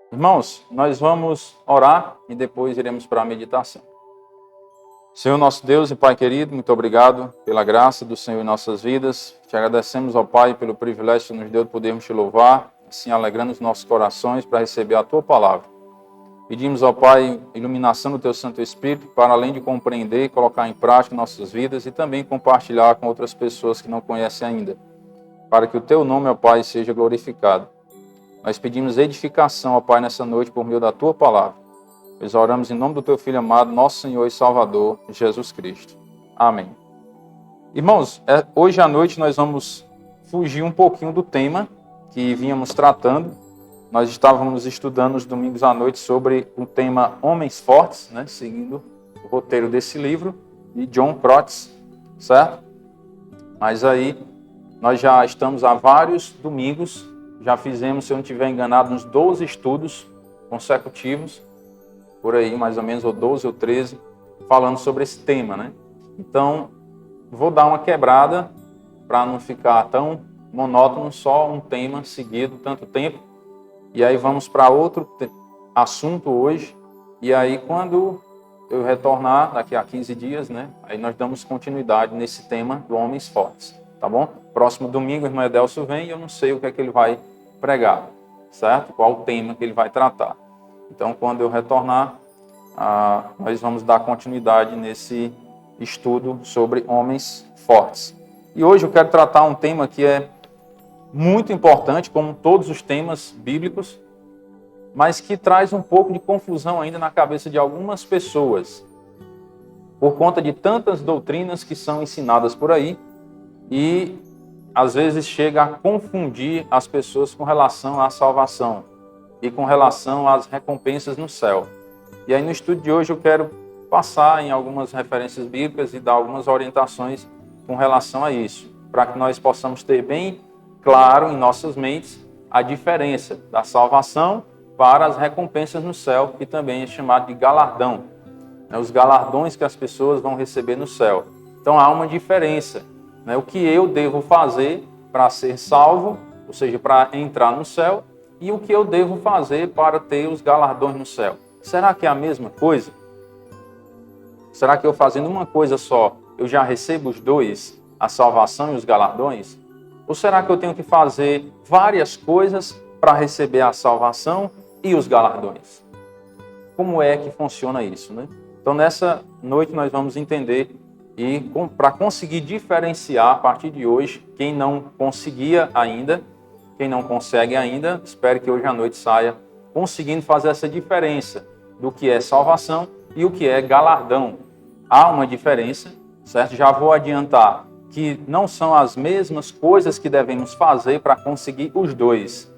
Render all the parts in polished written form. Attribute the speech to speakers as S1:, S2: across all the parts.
S1: Irmãos, nós vamos orar e depois iremos para a meditação. Senhor nosso Deus e Pai querido, muito obrigado pela graça do Senhor em nossas vidas. Te agradecemos, ó Pai, pelo privilégio que nos deu de podermos te louvar, assim alegrando os nossos corações para receber a Tua palavra. Pedimos, ó Pai, iluminação do Teu Santo Espírito para, além de compreender e colocar em prática nossas vidas e também compartilhar com outras pessoas que não conhecem ainda, para que o Teu nome, ó Pai, seja glorificado. Nós pedimos edificação, ó Pai, nessa noite por meio da Tua palavra. Nós oramos em nome do Teu Filho amado, nosso Senhor e Salvador, Jesus Cristo. Amém. Irmãos, hoje à noite nós vamos fugir um pouquinho do tema que vínhamos tratando. Nós estávamos estudando nos domingos à noite sobre o tema Homens Fortes, né, seguindo o roteiro desse livro, de John Crotts, certo? Mas aí nós já estamos há vários domingos, já fizemos, se eu não estiver enganado, uns 12 estudos consecutivos, por aí mais ou menos, ou 12 ou 13, falando sobre esse tema, né? Então, vou dar uma quebrada para não ficar tão monótono, só um tema seguido tanto tempo. E aí vamos para outro assunto hoje. E aí quando eu retornar, daqui a 15 dias, né? Aí nós damos continuidade nesse tema do Homens Fortes, tá bom? Próximo domingo o irmão Edelso vem e eu não sei o que é que ele vai pregar, certo? Qual o tema que ele vai tratar. Então, quando eu retornar, nós vamos dar continuidade nesse estudo sobre homens fortes. E hoje eu quero tratar um tema que é muito importante, como todos os temas bíblicos, mas que traz um pouco de confusão ainda na cabeça de algumas pessoas, por conta de tantas doutrinas que são ensinadas por aí, e às vezes chega a confundir as pessoas com relação à salvação e com relação às recompensas no céu. E aí no estudo de hoje eu quero passar em algumas referências bíblicas e dar algumas orientações com relação a isso, para que nós possamos ter bem claro em nossas mentes a diferença da salvação para as recompensas no céu, que também é chamado de galardão, né? Os galardões que as pessoas vão receber no céu. Então há uma diferença, né? O que eu devo fazer para ser salvo, ou seja, para entrar no céu, e o que eu devo fazer para ter os galardões no céu. Será que é a mesma coisa? Será que eu fazendo uma coisa só, eu já recebo os dois, a salvação e os galardões? Ou será que eu tenho que fazer várias coisas para receber a salvação e os galardões? Como é que funciona isso, né? Então, nessa noite nós vamos entender e para conseguir diferenciar a partir de hoje, quem não conseguia ainda, quem não consegue ainda, espero que hoje à noite saia conseguindo fazer essa diferença do que é salvação e o que é galardão. Há uma diferença, certo? Já vou adiantar que não são as mesmas coisas que devemos fazer para conseguir os dois.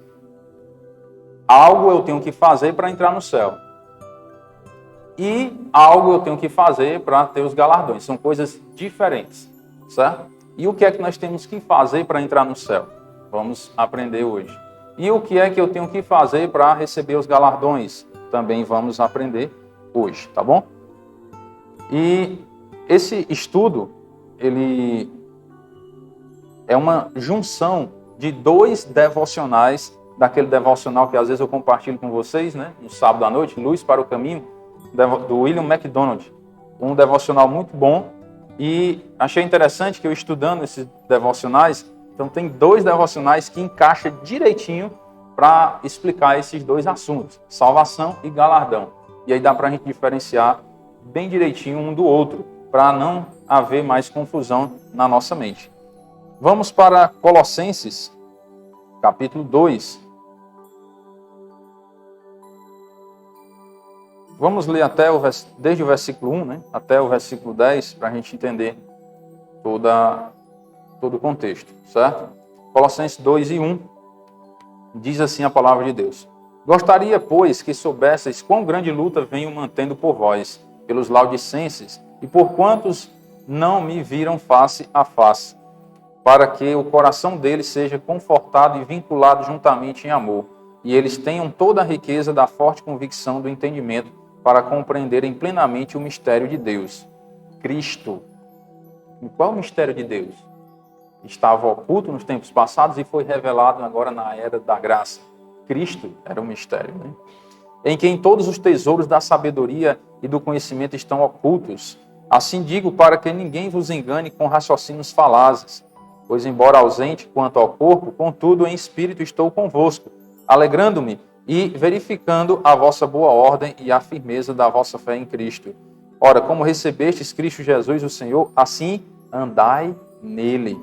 S1: Algo eu tenho que fazer para entrar no céu. E algo eu tenho que fazer para ter os galardões. São coisas diferentes, certo? E o que é que nós temos que fazer para entrar no céu? Vamos aprender hoje. E o que é que eu tenho que fazer para receber os galardões? Também vamos aprender hoje, tá bom? E esse estudo, ele é uma junção de dois devocionais, daquele devocional que às vezes eu compartilho com vocês, né, no sábado à noite, Luz para o Caminho, do William MacDonald. Um devocional muito bom. E achei interessante que eu estudando esses devocionais, então tem dois devocionais que encaixam direitinho para explicar esses dois assuntos, salvação e galardão. E aí dá para a gente diferenciar bem direitinho um do outro, para não haver mais confusão na nossa mente. Vamos para Colossenses, capítulo 2. Vamos ler desde o versículo 1, né, até o versículo 10, para a gente entender todo o contexto, certo? Colossenses 2 e 1, diz assim a palavra de Deus. Gostaria, pois, que soubesseis quão grande luta venho mantendo por vós, pelos laudicenses, e por quantos não me viram face a face, para que o coração deles seja confortado e vinculado juntamente em amor, e eles tenham toda a riqueza da forte convicção do entendimento, para compreenderem plenamente o mistério de Deus, Cristo. E qual é o mistério de Deus? Estava oculto nos tempos passados e foi revelado agora na era da graça. Cristo era um mistério, né? Em quem todos os tesouros da sabedoria e do conhecimento estão ocultos. Assim digo, para que ninguém vos engane com raciocínios falazes. Pois, embora ausente quanto ao corpo, contudo, em espírito estou convosco, alegrando-me e verificando a vossa boa ordem e a firmeza da vossa fé em Cristo. Ora, como recebestes Cristo Jesus, o Senhor, assim andai nele,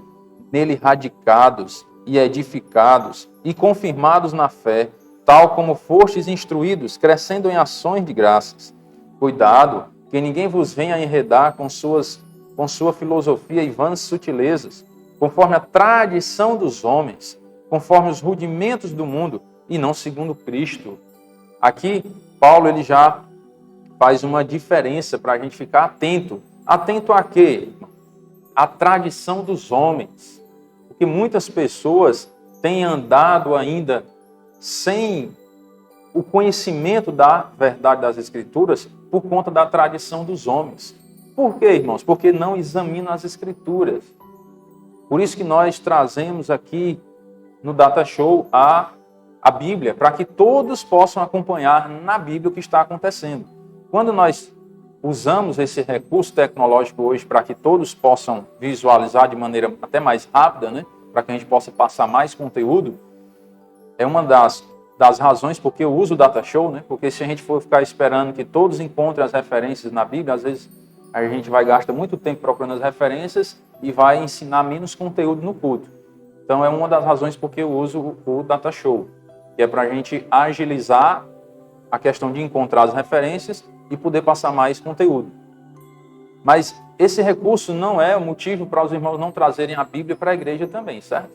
S1: radicados e edificados e confirmados na fé, tal como fostes instruídos, crescendo em ações de graças. Cuidado, que ninguém vos venha enredar com sua filosofia e vãs sutilezas, conforme a tradição dos homens, conforme os rudimentos do mundo, e não segundo Cristo. Aqui, Paulo ele já faz uma diferença para a gente ficar atento. Atento a quê? A tradição dos homens. Porque muitas pessoas têm andado ainda sem o conhecimento da verdade das Escrituras por conta da tradição dos homens. Por quê, irmãos? Porque não examinam as Escrituras. Por isso que nós trazemos aqui no Data Show a Bíblia, para que todos possam acompanhar na Bíblia o que está acontecendo. Quando nós usamos esse recurso tecnológico hoje para que todos possam visualizar de maneira até mais rápida, né? Para que a gente possa passar mais conteúdo, é uma das razões porque eu uso o Data Show, né? Porque se a gente for ficar esperando que todos encontrem as referências na Bíblia, às vezes a gente vai gastar muito tempo procurando as referências e vai ensinar menos conteúdo no culto. Então é uma das razões porque eu uso o Data Show, que é para a gente agilizar a questão de encontrar as referências e poder passar mais conteúdo. Mas esse recurso não é o motivo para os irmãos não trazerem a Bíblia para a igreja também, certo?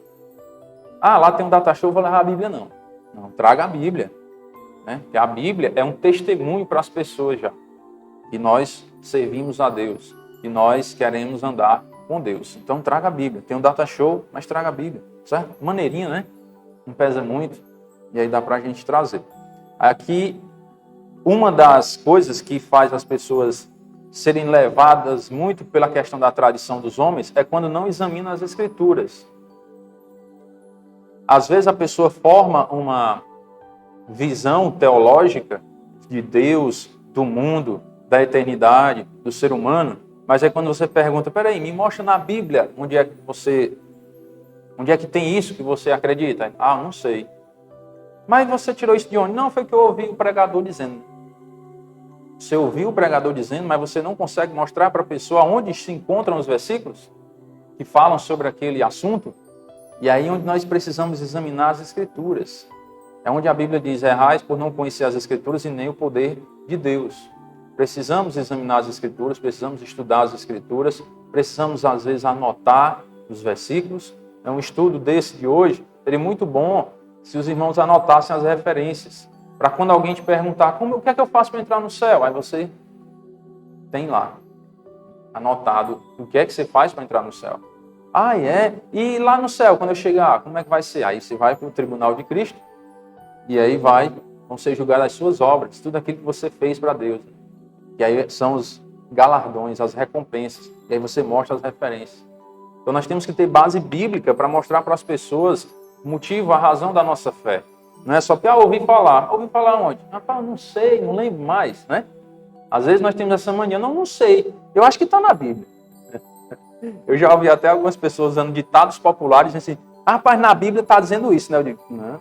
S1: Ah, lá tem um Data Show, vou levar a Bíblia, não. Não, traga a Bíblia. Né? Porque a Bíblia é um testemunho para as pessoas já. E nós servimos a Deus. E nós queremos andar com Deus. Então traga a Bíblia. Tem um Data Show, mas traga a Bíblia. Certo? Maneirinha, né? Não pesa muito. E aí dá para a gente trazer. Aqui, uma das coisas que faz as pessoas serem levadas muito pela questão da tradição dos homens é quando não examinam as Escrituras. Às vezes a pessoa forma uma visão teológica de Deus, do mundo, da eternidade, do ser humano, mas é quando você pergunta, peraí, me mostra na Bíblia onde é que tem isso que você acredita? Ah, não sei. Mas você tirou isso de onde? Não, foi que eu ouvi o pregador dizendo. Você ouviu o pregador dizendo, mas você não consegue mostrar para a pessoa onde se encontram os versículos que falam sobre aquele assunto? E aí é onde nós precisamos examinar as Escrituras. É onde a Bíblia diz, errais por não conhecer as Escrituras e nem o poder de Deus. Precisamos examinar as Escrituras, precisamos estudar as Escrituras, precisamos às vezes anotar os versículos. É um estudo desse de hoje, seria muito bom se os irmãos anotassem as referências. Para quando alguém te perguntar, o que é que eu faço para entrar no céu? Aí você tem lá, anotado, o que é que você faz para entrar no céu. Ah, é? E lá no céu, quando eu chegar, como é que vai ser? Aí você vai para o tribunal de Cristo e aí vão ser julgadas as suas obras, tudo aquilo que você fez para Deus. E aí são os galardões, as recompensas. E aí você mostra as referências. Então nós temos que ter base bíblica para mostrar para as pessoas o motivo, a razão da nossa fé. Não é só que, ouvi falar. Ouvi falar onde? Rapaz, não sei, não lembro mais, né? Às vezes nós temos essa mania, não sei. Eu acho que está na Bíblia. Eu já ouvi até algumas pessoas usando ditados populares assim, rapaz, na Bíblia está dizendo isso, né? Eu digo, não,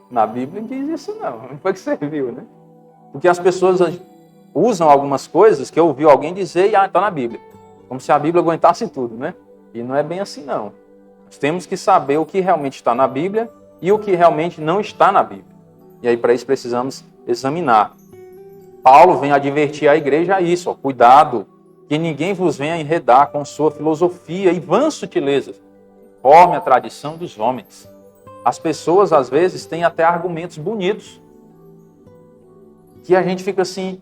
S1: na Bíblia não diz isso não. Não foi que você viu, né? Porque as pessoas usam algumas coisas que eu ouvi alguém dizer e está na Bíblia. Como se a Bíblia aguentasse tudo, né? E não é bem assim, não. Nós temos que saber o que realmente está na Bíblia e o que realmente não está na Bíblia. E aí, para isso, precisamos examinar. Paulo vem advertir a igreja a isso, cuidado, que ninguém vos venha enredar com sua filosofia e vãs sutilezas, conforme a tradição dos homens. As pessoas, às vezes, têm até argumentos bonitos, que a gente fica assim,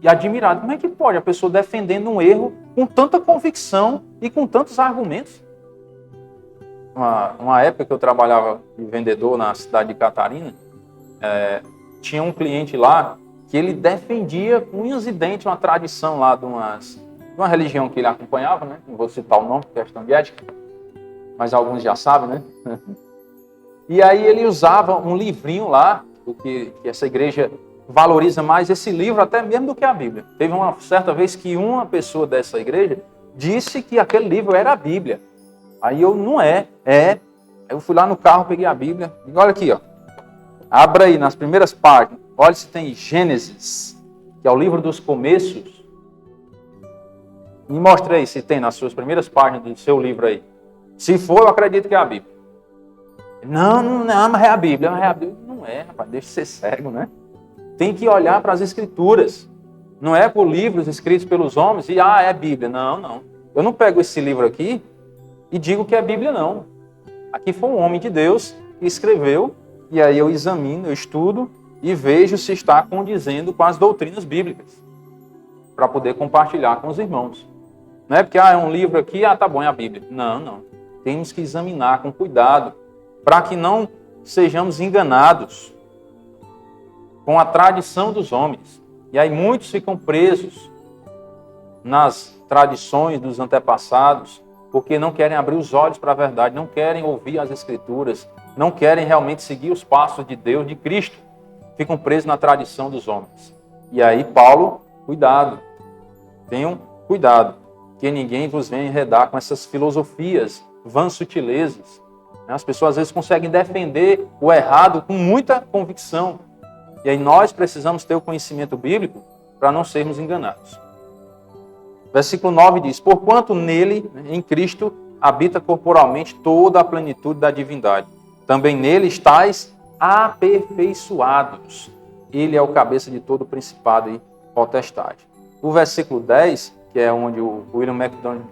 S1: e admirado. Como é que pode a pessoa defendendo um erro com tanta convicção e com tantos argumentos? Uma época que eu trabalhava de vendedor na cidade de Catarina, tinha um cliente lá que ele defendia com unhas e dentes uma tradição lá de uma religião que ele acompanhava, né? Não vou citar o nome, por questão de ética, mas alguns já sabem, né? E aí ele usava um livrinho lá que essa igreja valoriza mais esse livro até mesmo do que a Bíblia. Teve uma certa vez que uma pessoa dessa igreja disse que aquele livro era a Bíblia. Aí eu, não é, é. Aí eu fui lá no carro, peguei a Bíblia, e olha aqui, ó. Abra aí nas primeiras páginas, olha se tem Gênesis, que é o livro dos começos. Me mostre aí se tem nas suas primeiras páginas do seu livro aí. Se for, eu acredito que é a Bíblia. Não, mas é a Bíblia. Mas é a Bíblia. Não é, rapaz, deixa de ser cego, né? Tem que olhar para as Escrituras. Não é por livros escritos pelos homens e, é Bíblia. Não. Eu não pego esse livro aqui e digo que é Bíblia, não. Aqui foi um homem de Deus que escreveu, e aí eu examino, eu estudo e vejo se está condizendo com as doutrinas bíblicas, para poder compartilhar com os irmãos. Não é porque, é um livro aqui, tá bom, é a Bíblia. Não. Temos que examinar com cuidado, para que não sejamos enganados com a tradição dos homens. E aí muitos ficam presos nas tradições dos antepassados, porque não querem abrir os olhos para a verdade, não querem ouvir as Escrituras, não querem realmente seguir os passos de Deus, de Cristo. Ficam presos na tradição dos homens. E aí Paulo, cuidado, tenham cuidado, que ninguém vos venha enredar com essas filosofias, vãs sutilezas. As pessoas às vezes conseguem defender o errado com muita convicção. E aí nós precisamos ter o conhecimento bíblico para não sermos enganados. Versículo 9 diz: porquanto nele, em Cristo, habita corporalmente toda a plenitude da divindade. Também nele estáis aperfeiçoados. Ele é o cabeça de todo o principado e potestade. O versículo 10, que é onde o William MacDonald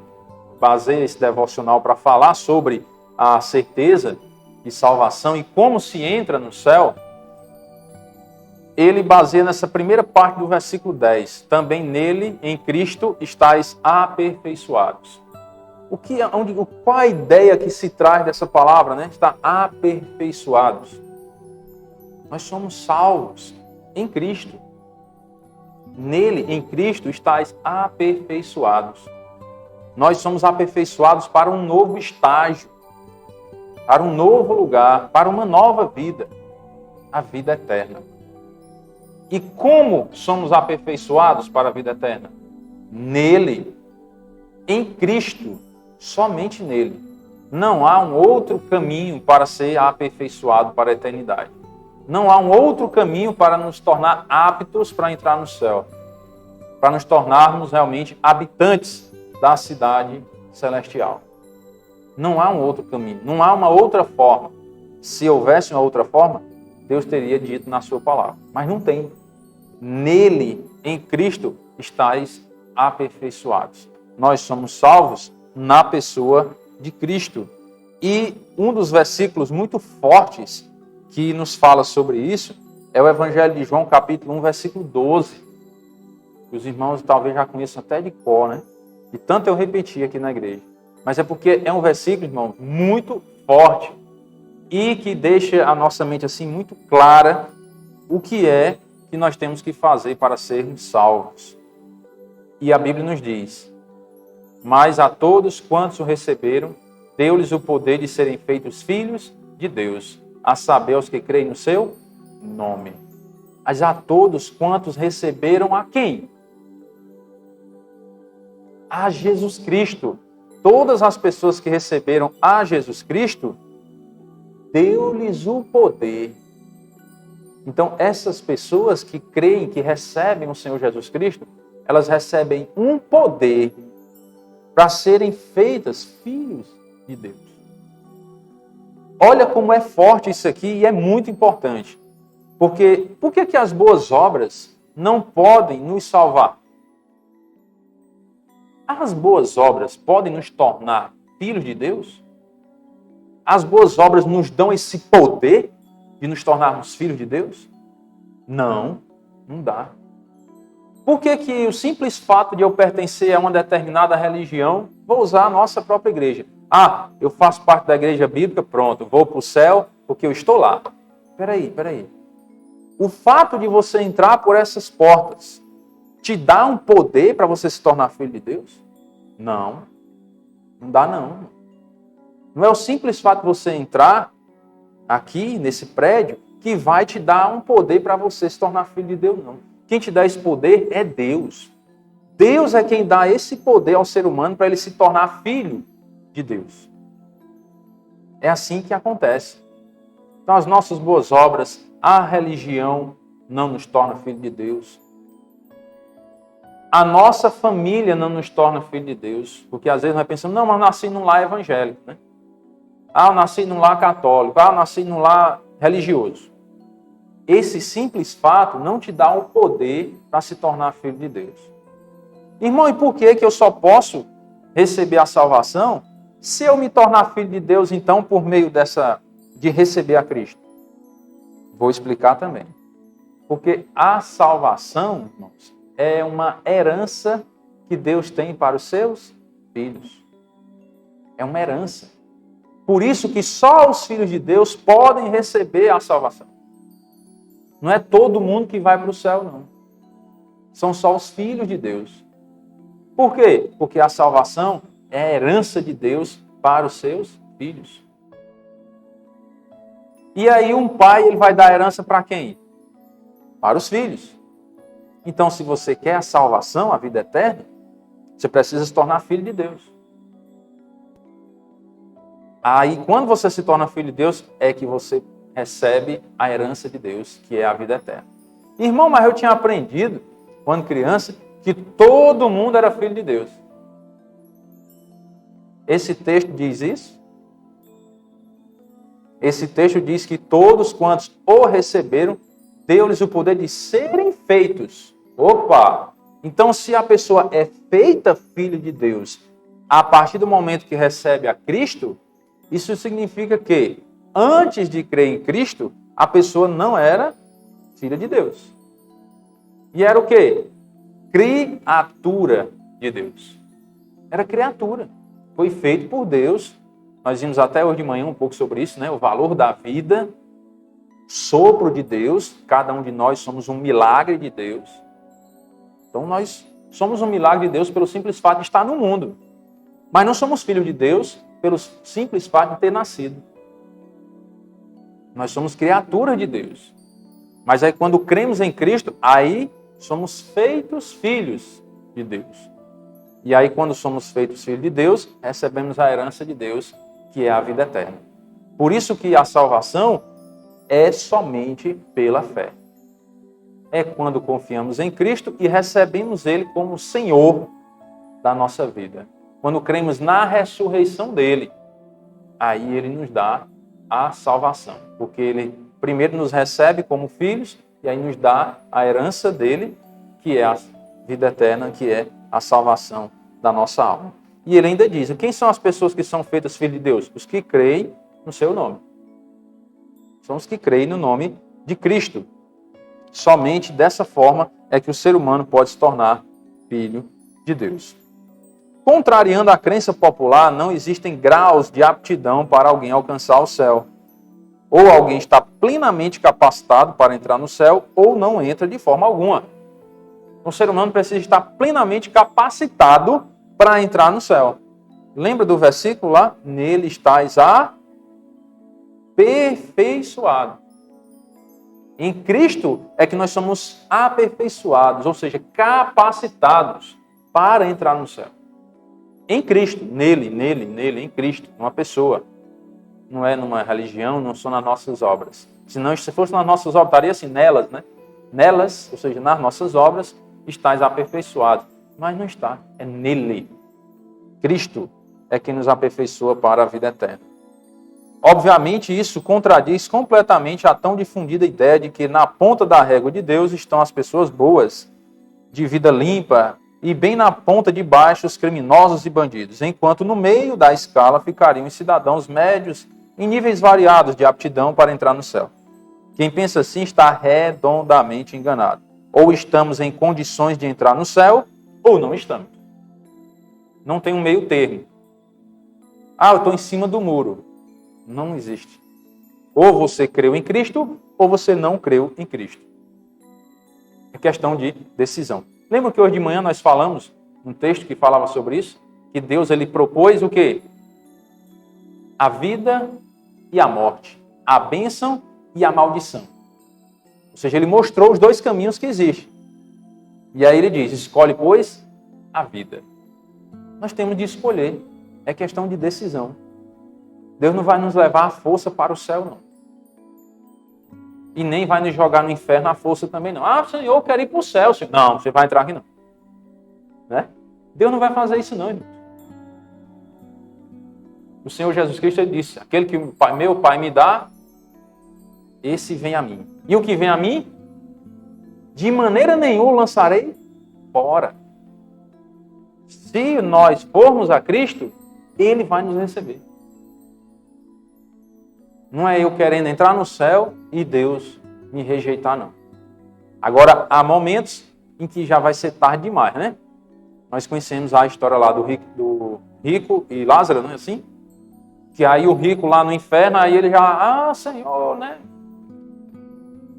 S1: baseia esse devocional para falar sobre a certeza de salvação e como se entra no céu, ele baseia nessa primeira parte do versículo 10. Também nele, em Cristo, estáis aperfeiçoados. Qual a ideia que se traz dessa palavra, né? Está aperfeiçoados. Nós somos salvos em Cristo. Nele, em Cristo, estáis aperfeiçoados. Nós somos aperfeiçoados para um novo estágio, para um novo lugar, para uma nova vida, a vida eterna. E como somos aperfeiçoados para a vida eterna? Nele, em Cristo, somente nele. Não há um outro caminho para ser aperfeiçoado para a eternidade. Não há um outro caminho para nos tornar aptos para entrar no céu, para nos tornarmos realmente habitantes da cidade celestial. Não há um outro caminho, não há uma outra forma. Se houvesse uma outra forma, Deus teria dito na sua palavra, mas não tem. Nele, em Cristo, estáis aperfeiçoados. Nós somos salvos na pessoa de Cristo. E um dos versículos muito fortes que nos fala sobre isso é o Evangelho de João, capítulo 1, versículo 12. Os irmãos talvez já conheçam até de cor, né? E tanto eu repeti aqui na igreja. Mas é porque é um versículo, irmão, muito forte e que deixa a nossa mente assim muito clara o que é que nós temos que fazer para sermos salvos. E a Bíblia nos diz: mas a todos quantos o receberam, deu-lhes o poder de serem feitos filhos de Deus, a saber, aos que creem no seu nome. Mas a todos quantos receberam a quem? A Jesus Cristo. Todas as pessoas que receberam a Jesus Cristo, deu-lhes o poder. Então, essas pessoas que creem, que recebem o Senhor Jesus Cristo, elas recebem um poder para serem feitas filhos de Deus. Olha como é forte isso aqui e é muito importante. Porque por que as boas obras não podem nos salvar? As boas obras podem nos tornar filhos de Deus? As boas obras nos dão esse poder de nos tornarmos filhos de Deus? Não dá. Por que o simples fato de eu pertencer a uma determinada religião, vou usar a nossa própria igreja? Eu faço parte da igreja bíblica, pronto, vou para o céu porque eu estou lá. Peraí. O fato de você entrar por essas portas te dá um poder para você se tornar filho de Deus? Não dá não. Não é o simples fato de você entrar aqui nesse prédio que vai te dar um poder para você se tornar filho de Deus, não. Quem te dá esse poder é Deus. Deus é quem dá esse poder ao ser humano para ele se tornar filho de Deus. É assim que acontece. Então, as nossas boas obras, a religião não nos torna filho de Deus. A nossa família não nos torna filho de Deus. Porque às vezes nós pensamos, não, mas eu nasci num lar evangélico, né? Ah, eu nasci num lar católico. Ah, eu nasci num lar religioso. Esse simples fato não te dá o poder para se tornar filho de Deus. Irmão, e por que eu só posso receber a salvação se eu me tornar filho de Deus, então, por meio de receber a Cristo? Vou explicar também. Porque a salvação, irmãos, é uma herança que Deus tem para os seus filhos. É uma herança. Por isso que só os filhos de Deus podem receber a salvação. Não é todo mundo que vai para o céu, não. São só os filhos de Deus. Por quê? Porque a salvação é a herança de Deus para os seus filhos. E aí um pai ele vai dar a herança para quem? Para os filhos. Então, se você quer a salvação, a vida eterna, você precisa se tornar filho de Deus. Aí, quando você se torna filho de Deus, é que você recebe a herança de Deus, que é a vida eterna. Irmão, mas eu tinha aprendido, quando criança, que todo mundo era filho de Deus. Esse texto diz isso? Esse texto diz que todos quantos o receberam, deu-lhes o poder de serem feitos. Opa! Então, se a pessoa é feita filho de Deus a partir do momento que recebe a Cristo, isso significa que, antes de crer em Cristo, a pessoa não era filha de Deus. E era o quê? Criatura de Deus. Era criatura. Foi feito por Deus. Nós vimos até hoje de manhã um pouco sobre isso, né? O valor da vida, sopro de Deus. Cada um de nós somos um milagre de Deus. Então nós somos um milagre de Deus pelo simples fato de estar no mundo. Mas não somos filhos de Deus pelo simples fato de ter nascido. Nós somos criatura de Deus. Mas aí quando cremos em Cristo, aí somos feitos filhos de Deus. E aí quando somos feitos filhos de Deus, recebemos a herança de Deus, que é a vida eterna. Por isso que a salvação é somente pela fé. É quando confiamos em Cristo e recebemos Ele como Senhor da nossa vida. Quando cremos na ressurreição dEle, aí Ele nos dá a salvação. Porque Ele primeiro nos recebe como filhos e aí nos dá a herança dEle, que é a vida eterna, que é a salvação da nossa alma. E Ele ainda diz, quem são as pessoas que são feitas filhos de Deus? Os que creem no seu nome. São os que creem no nome de Cristo. Somente dessa forma é que o ser humano pode se tornar filho de Deus. Contrariando a crença popular, não existem graus de aptidão para alguém alcançar o céu. Ou alguém está plenamente capacitado para entrar no céu, ou não entra de forma alguma. O ser humano precisa estar plenamente capacitado para entrar no céu. Lembra do versículo lá? Nele estáis aperfeiçoado. Em Cristo é que nós somos aperfeiçoados, ou seja, capacitados para entrar no céu. Em Cristo, nele, em Cristo, numa pessoa. Não é numa religião, não são nas nossas obras. Senão, se fosse nas nossas obras, estaria assim, nelas, né? Nelas, ou seja, nas nossas obras, estáis aperfeiçoados. Mas não está, é nele. Cristo é quem nos aperfeiçoa para a vida eterna. Obviamente, isso contradiz completamente a tão difundida ideia de que na ponta da régua de Deus estão as pessoas boas, de vida limpa, e bem na ponta de baixo os criminosos e bandidos, enquanto no meio da escala ficariam os cidadãos médios em níveis variados de aptidão para entrar no céu. Quem pensa assim está redondamente enganado. Ou estamos em condições de entrar no céu, ou não estamos. Não tem um meio termo. Ah, eu estou em cima do muro. Não existe. Ou você creu em Cristo, ou você não creu em Cristo. É questão de decisão. Lembra que hoje de manhã nós falamos um texto que falava sobre isso? Que Deus ele propôs o quê? A vida e a morte. A bênção e a maldição. Ou seja, ele mostrou os dois caminhos que existem. E aí ele diz, escolhe, pois, a vida. Nós temos de escolher. É questão de decisão. Deus não vai nos levar à força para o céu, não. E nem vai nos jogar no inferno à força também, não. Ah, Senhor, eu quero ir para o céu, Senhor. Não, você vai entrar aqui, não. Né? Deus não vai fazer isso, não, irmão. O Senhor Jesus Cristo ele disse, aquele que meu Pai me dá, esse vem a mim. E o que vem a mim, de maneira nenhuma lançarei fora. Se nós formos a Cristo, Ele vai nos receber. Não é eu querendo entrar no céu e Deus me rejeitar, não. Agora, há momentos em que já vai ser tarde demais, né? Nós conhecemos a história lá do rico e Lázaro, não é assim? Que aí o rico lá no inferno, aí ele já, Senhor, né?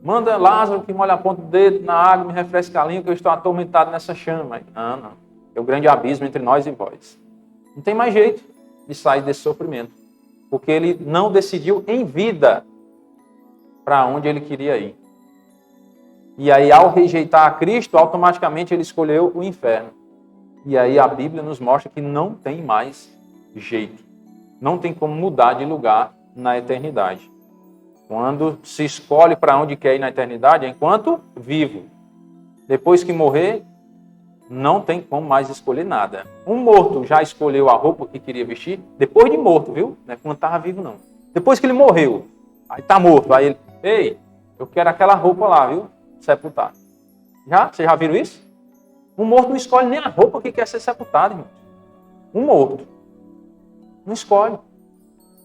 S1: Manda Lázaro que molha a ponta do dedo na água, me refresca a língua, que eu estou atormentado nessa chama. Não. É o grande abismo entre nós e vós. Não tem mais jeito de sair desse sofrimento. Porque ele não decidiu em vida para onde ele queria ir. E aí, ao rejeitar a Cristo, automaticamente ele escolheu o inferno. E aí a Bíblia nos mostra que não tem mais jeito. Não tem como mudar de lugar na eternidade. Quando se escolhe para onde quer ir na eternidade, é enquanto vivo. Depois que morrer, não tem como mais escolher nada. Um morto já escolheu a roupa que queria vestir, depois de morto, viu? Não é quando estava vivo, não. Depois que ele morreu, aí está morto, aí ele, ei, eu quero aquela roupa lá, viu? Sepultar. Vocês já viram isso? Um morto não escolhe nem a roupa que quer ser sepultado, irmão. Um morto não escolhe.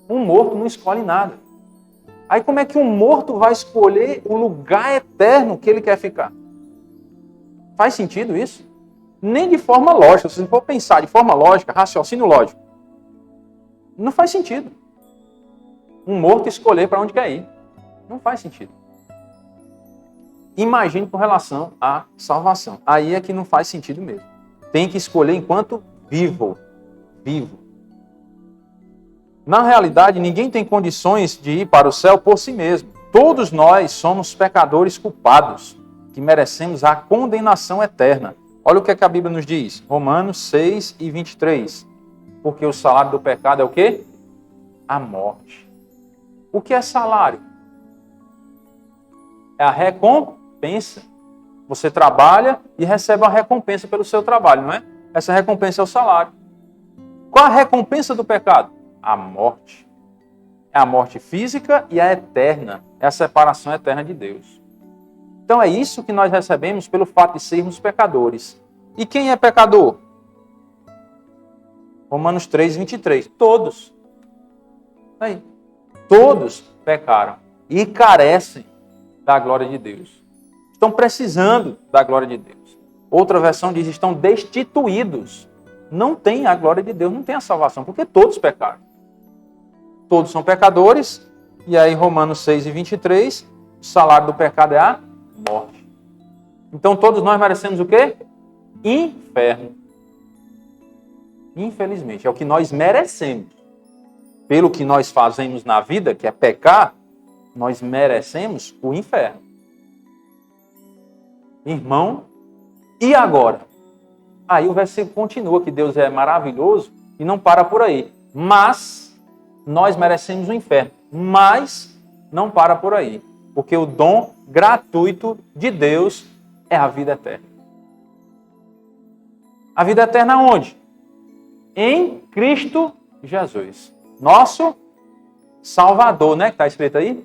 S1: Um morto não escolhe nada. Aí como é que um morto vai escolher o lugar eterno que ele quer ficar? Faz sentido isso? Nem de forma lógica. Se você for pensar de forma lógica, raciocínio lógico, não faz sentido. Um morto escolher para onde quer ir. Não faz sentido. Imagine com relação à salvação. Aí é que não faz sentido mesmo. Tem que escolher enquanto vivo. Vivo. Na realidade, ninguém tem condições de ir para o céu por si mesmo. Todos nós somos pecadores culpados, que merecemos a condenação eterna. Olha o que a Bíblia nos diz. Romanos 6 e 23. Porque o salário do pecado é o quê? A morte. O que é salário? É a recompensa. Você trabalha e recebe uma recompensa pelo seu trabalho, não é? Essa recompensa é o salário. Qual a recompensa do pecado? A morte. É a morte física e a eterna. É a separação eterna de Deus. Então é isso que nós recebemos pelo fato de sermos pecadores. E quem é pecador? Romanos 3, 23. Todos. Aí. Todos pecaram e carecem da glória de Deus. Estão precisando da glória de Deus. Outra versão diz, estão destituídos. Não tem a glória de Deus, não tem a salvação, porque todos pecaram. Todos são pecadores, e aí Romanos 6 e 23, o salário do pecado é a morte. Então todos nós merecemos o quê? Inferno. Infelizmente, é o que nós merecemos. Pelo que nós fazemos na vida, que é pecar, nós merecemos o inferno. Irmão, e agora? Aí o versículo continua, que Deus é maravilhoso e não para por aí. Mas nós merecemos o inferno. Mas não para por aí. Porque o dom gratuito de Deus é a vida eterna. A vida eterna onde? Em Cristo Jesus. Nosso Salvador, né? Que está escrito aí?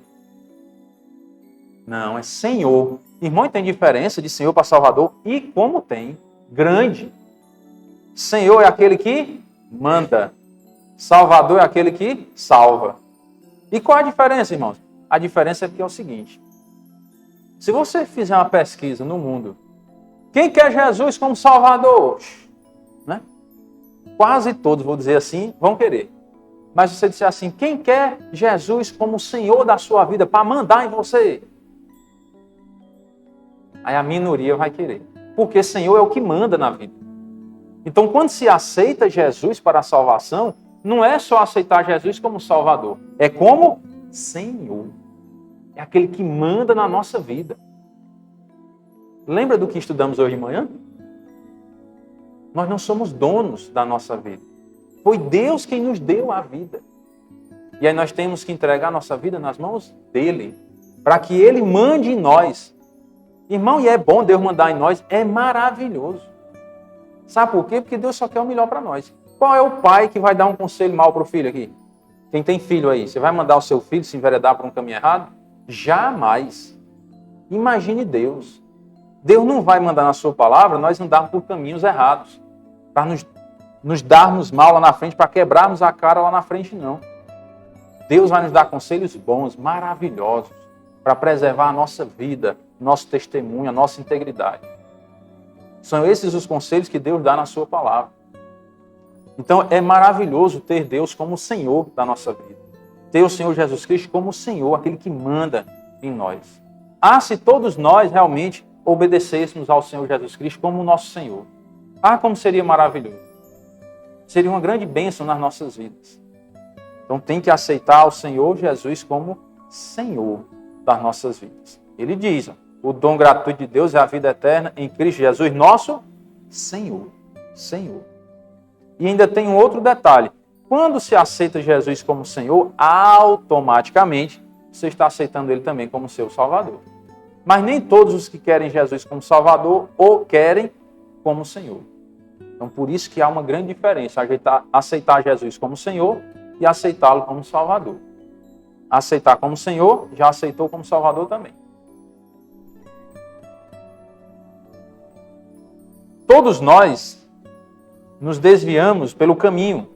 S1: Não, é Senhor. Irmão, tem diferença de Senhor para Salvador? E como tem? Grande. Senhor é aquele que manda. Salvador é aquele que salva. E qual a diferença, irmãos? A diferença é que é o seguinte. Se você fizer uma pesquisa no mundo, quem quer Jesus como Salvador? Né? Quase todos, vou dizer assim, vão querer. Mas se você disser assim, quem quer Jesus como Senhor da sua vida para mandar em você? Aí a minoria vai querer. Porque Senhor é o que manda na vida. Então, quando se aceita Jesus para a salvação, não é só aceitar Jesus como Salvador. É como Senhor. É aquele que manda na nossa vida. Lembra do que estudamos hoje de manhã? Nós não somos donos da nossa vida. Foi Deus quem nos deu a vida. E aí nós temos que entregar a nossa vida nas mãos dele, para que ele mande em nós. Irmão, e é bom Deus mandar em nós, é maravilhoso. Sabe por quê? Porque Deus só quer o melhor para nós. Qual é o pai que vai dar um conselho mal para o filho aqui? Quem tem filho aí, você vai mandar o seu filho se enveredar por um caminho errado? Jamais. Imagine Deus. Deus não vai mandar na sua palavra nós andarmos por caminhos errados, para nos darmos mal lá na frente, para quebrarmos a cara lá na frente, não. Deus vai nos dar conselhos bons, maravilhosos, para preservar a nossa vida, nosso testemunho, a nossa integridade. São esses os conselhos que Deus dá na sua palavra. Então é maravilhoso ter Deus como o Senhor da nossa vida. Ter o Senhor Jesus Cristo como o Senhor, aquele que manda em nós. Se todos nós realmente obedecêssemos ao Senhor Jesus Cristo como o nosso Senhor. Como seria maravilhoso. Seria uma grande bênção nas nossas vidas. Então tem que aceitar o Senhor Jesus como Senhor das nossas vidas. Ele diz, o dom gratuito de Deus é a vida eterna em Cristo Jesus, nosso Senhor. Senhor. E ainda tem um outro detalhe. Quando se aceita Jesus como Senhor, automaticamente você está aceitando Ele também como seu Salvador. Mas nem todos os que querem Jesus como Salvador o querem como Senhor. Então por isso que há uma grande diferença. Aceitar Jesus como Senhor e aceitá-lo como Salvador. Aceitar como Senhor, já aceitou como Salvador também. Todos nós nos desviamos pelo caminho,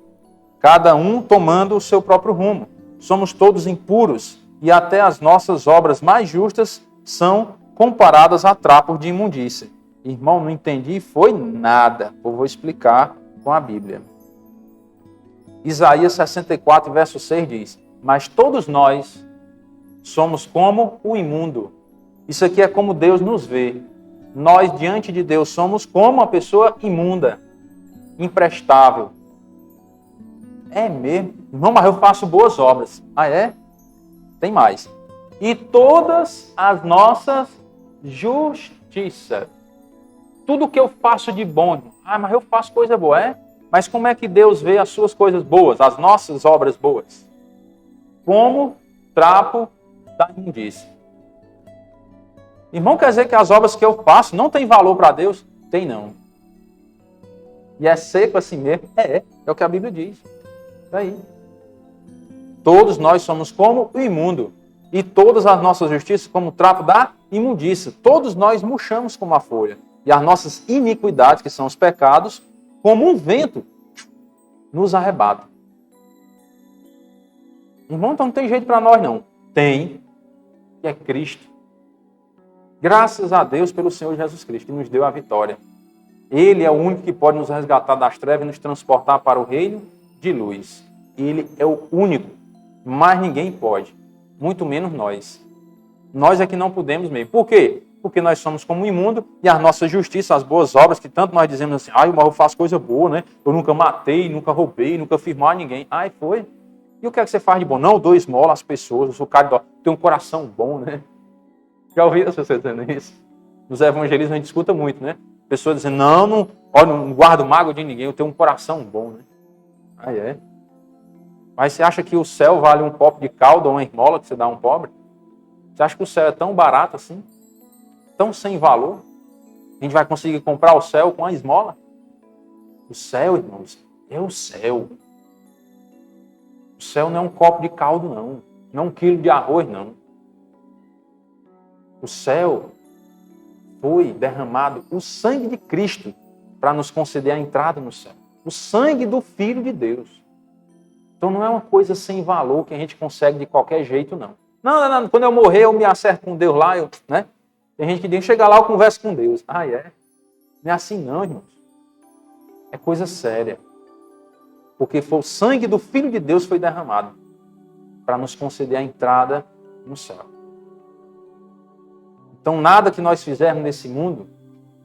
S1: cada um tomando o seu próprio rumo. Somos todos impuros e até as nossas obras mais justas são comparadas a trapos de imundícia. Irmão, não entendi, foi nada. Eu vou explicar com a Bíblia. Isaías 64, verso 6 diz, mas todos nós somos como o imundo. Isso aqui é como Deus nos vê. Nós, diante de Deus, somos como uma pessoa imunda, imprestável. É mesmo? Irmão, mas eu faço boas obras. É? Tem mais. E todas as nossas justiças. Tudo que eu faço de bom. Mas eu faço coisa boa, Mas como é que Deus vê as suas coisas boas, as nossas obras boas? Como trapo da imundícia. Irmão, quer dizer que as obras que eu faço não têm valor para Deus? Tem não. E é seco assim mesmo? É o que a Bíblia diz. Daí. Todos nós somos como o imundo. E todas as nossas justiças como o trapo da imundícia. Todos nós murchamos como a folha. E as nossas iniquidades, que são os pecados, como um vento, nos arrebatam. Irmão, então não tem jeito para nós não. Tem, que é Cristo. Graças a Deus pelo Senhor Jesus Cristo, que nos deu a vitória. Ele é o único que pode nos resgatar das trevas e nos transportar para o reino de luz. Ele é o único. Mas ninguém pode. Muito menos nós. Nós é que não podemos mesmo. Por quê? Porque nós somos como um imundo e a nossa justiça, as boas obras, que tanto nós dizemos assim, mas eu faço coisa boa, né? Eu nunca matei, nunca roubei, nunca fiz mal a ninguém. Foi. E o que é que você faz de bom? Não, eu dou esmola às pessoas, eu sou caridoso, tenho um coração bom, né? Já ouviram as pessoas dizendo isso? Nos evangelismos a gente escuta muito, né? Pessoas dizendo, não guardo mágoa de ninguém, eu tenho um coração bom, né? Mas você acha que o céu vale um copo de caldo ou uma esmola que você dá a um pobre? Você acha que o céu é tão barato assim? Tão sem valor? A gente vai conseguir comprar o céu com a esmola? O céu, irmãos, é o céu. O céu não é um copo de caldo, não. Não é um quilo de arroz, não. O céu foi derramado o sangue de Cristo para nos conceder a entrada no céu. O sangue do Filho de Deus. Então não é uma coisa sem valor que a gente consegue de qualquer jeito, não. Não. Quando eu morrer, eu me acerto com Deus lá, né? Tem gente que diz, chegar lá, eu converso com Deus. Não é assim não, irmãos. É coisa séria. Porque foi o sangue do Filho de Deus foi derramado para nos conceder a entrada no céu. Então nada que nós fizermos nesse mundo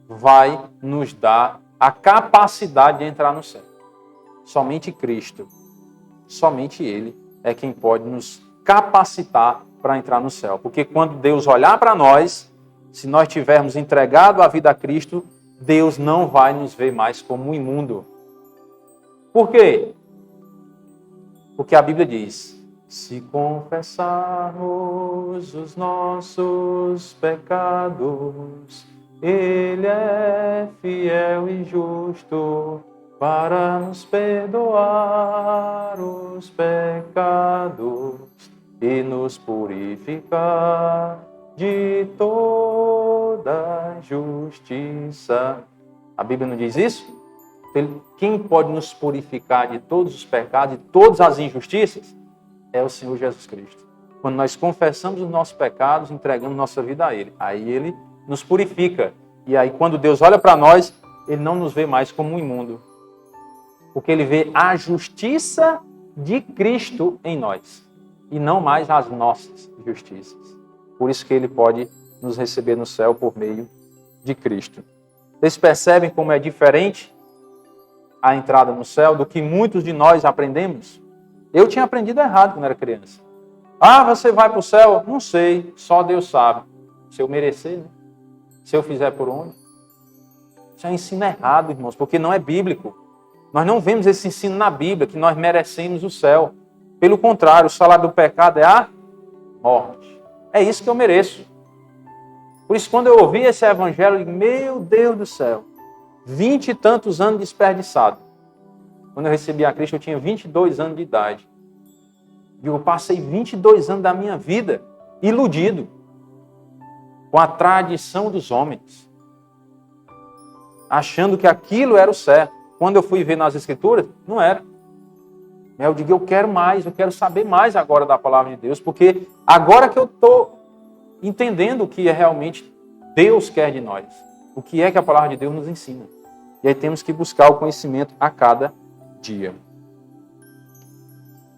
S1: vai nos dar a capacidade de entrar no céu. Somente Cristo, somente Ele é quem pode nos capacitar para entrar no céu. Porque quando Deus olhar para nós, se nós tivermos entregado a vida a Cristo, Deus não vai nos ver mais como um imundo. Por quê? Porque a Bíblia diz: se confessarmos os nossos pecados, Ele é fiel e justo para nos perdoar os pecados e nos purificar de toda justiça. A Bíblia não diz isso? Quem pode nos purificar de todos os pecados, de todas as injustiças? É o Senhor Jesus Cristo. Quando nós confessamos os nossos pecados, entregamos nossa vida a Ele. Aí Ele nos purifica. E aí quando Deus olha para nós, Ele não nos vê mais como um imundo. Porque Ele vê a justiça de Cristo em nós. E não mais as nossas justiças. Por isso que Ele pode nos receber no céu por meio de Cristo. Vocês percebem como é diferente a entrada no céu do que muitos de nós aprendemos? Eu tinha aprendido errado quando era criança. Ah, você vai para o céu? Não sei, só Deus sabe. Se eu merecer, né? Se eu fizer por onde. Isso é ensino errado, irmãos, porque não é bíblico. Nós não vemos esse ensino na Bíblia, que nós merecemos o céu. Pelo contrário, o salário do pecado é a morte. É isso que eu mereço. Por isso, quando eu ouvi esse evangelho, eu digo, meu Deus do céu, 20 e tantos anos desperdiçados. Quando eu recebi a Cristo, eu tinha 22 anos de idade. E eu passei 22 anos da minha vida iludido com a tradição dos homens, achando que aquilo era o certo. Quando eu fui ver nas Escrituras, não era. Eu digo, eu quero mais, eu quero saber mais agora da palavra de Deus, porque agora que eu estou entendendo o que é realmente Deus quer de nós, o que é que a palavra de Deus nos ensina. E aí temos que buscar o conhecimento a cada dia.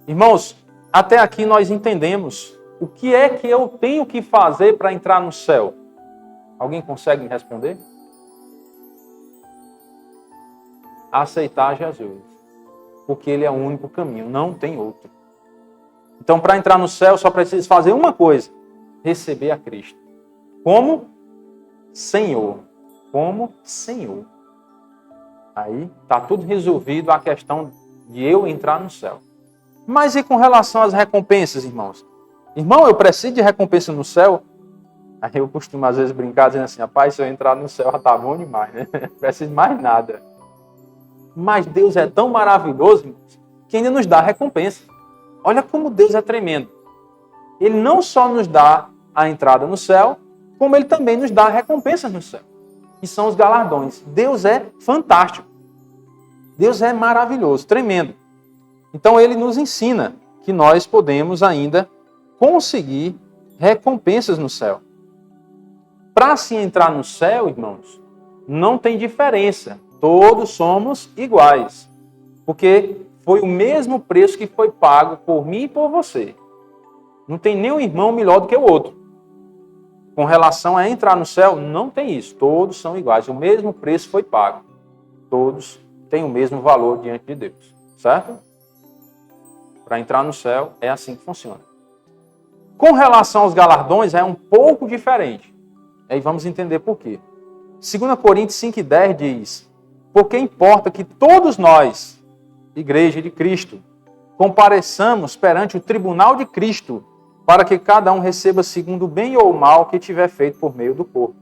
S1: Irmãos, até aqui nós entendemos o que é que eu tenho que fazer para entrar no céu. Alguém consegue me responder? Aceitar Jesus, porque Ele é o único caminho, não tem outro. Então, para entrar no céu, só preciso fazer uma coisa: receber a Cristo como Senhor. Como Senhor. Aí está tudo resolvido a questão de eu entrar no céu. Mas e com relação às recompensas, irmãos? Irmão, eu preciso de recompensa no céu? Aí eu costumo às vezes brincar dizendo assim, rapaz, se eu entrar no céu já está bom demais, né? Não preciso de mais nada. Mas Deus é tão maravilhoso, irmãos, que ainda nos dá recompensa. Olha como Deus é tremendo. Ele não só nos dá a entrada no céu, como Ele também nos dá recompensas no céu. Que são os galardões. Deus é fantástico. Deus é maravilhoso, tremendo. Então Ele nos ensina que nós podemos ainda conseguir recompensas no céu. Para se entrar no céu, irmãos, não tem diferença. Todos somos iguais. Porque foi o mesmo preço que foi pago por mim e por você. Não tem nenhum irmão melhor do que o outro. Com relação a entrar no céu, não tem isso. Todos são iguais. O mesmo preço foi pago. Todos têm o mesmo valor diante de Deus. Certo? Para entrar no céu, é assim que funciona. Com relação aos galardões, é um pouco diferente. Aí vamos entender por quê. 2 Coríntios 5,10 diz, porque importa que todos nós, Igreja de Cristo, compareçamos perante o tribunal de Cristo, para que cada um receba segundo o bem ou o mal que tiver feito por meio do corpo.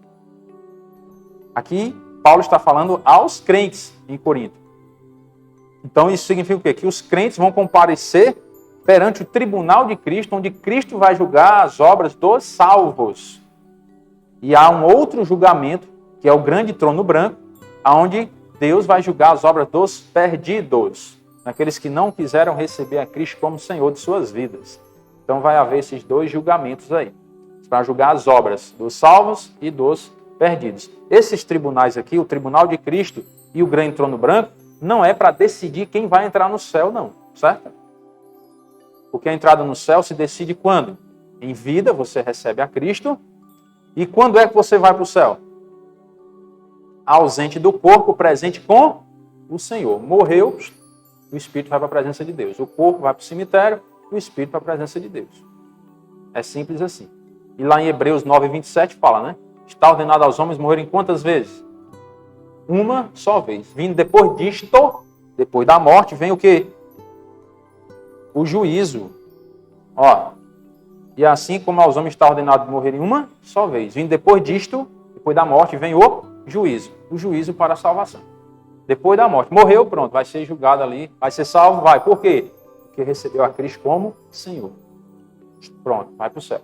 S1: Aqui, Paulo está falando aos crentes em Corinto. Então, isso significa o quê? Que os crentes vão comparecer perante o tribunal de Cristo, onde Cristo vai julgar as obras dos salvos. E há um outro julgamento, que é o grande trono branco, onde Deus vai julgar as obras dos perdidos, naqueles que não quiseram receber a Cristo como Senhor de suas vidas. Então vai haver esses dois julgamentos aí, para julgar as obras dos salvos e dos perdidos. Esses tribunais aqui, o tribunal de Cristo e o grande trono branco, não é para decidir quem vai entrar no céu, não, certo? Porque a entrada no céu se decide quando? Em vida você recebe a Cristo. E quando é que você vai para o céu? Ausente do corpo, presente com o Senhor. Morreu, o Espírito vai para a presença de Deus. O corpo vai para o cemitério, o Espírito para a presença de Deus. É simples assim. E lá em Hebreus 9:27 fala, né? Está ordenado aos homens morrerem quantas vezes? Uma só vez. Vindo depois disto, depois da morte, vem o quê? O juízo. Ó. E assim como aos homens está ordenado morrerem uma só vez. Vindo depois disto, depois da morte, vem o juízo. O juízo para a salvação. Depois da morte. Morreu, pronto. Vai ser julgado ali. Vai ser salvo, vai. Por quê? Porque recebeu a Cristo como Senhor. Pronto, vai para o céu.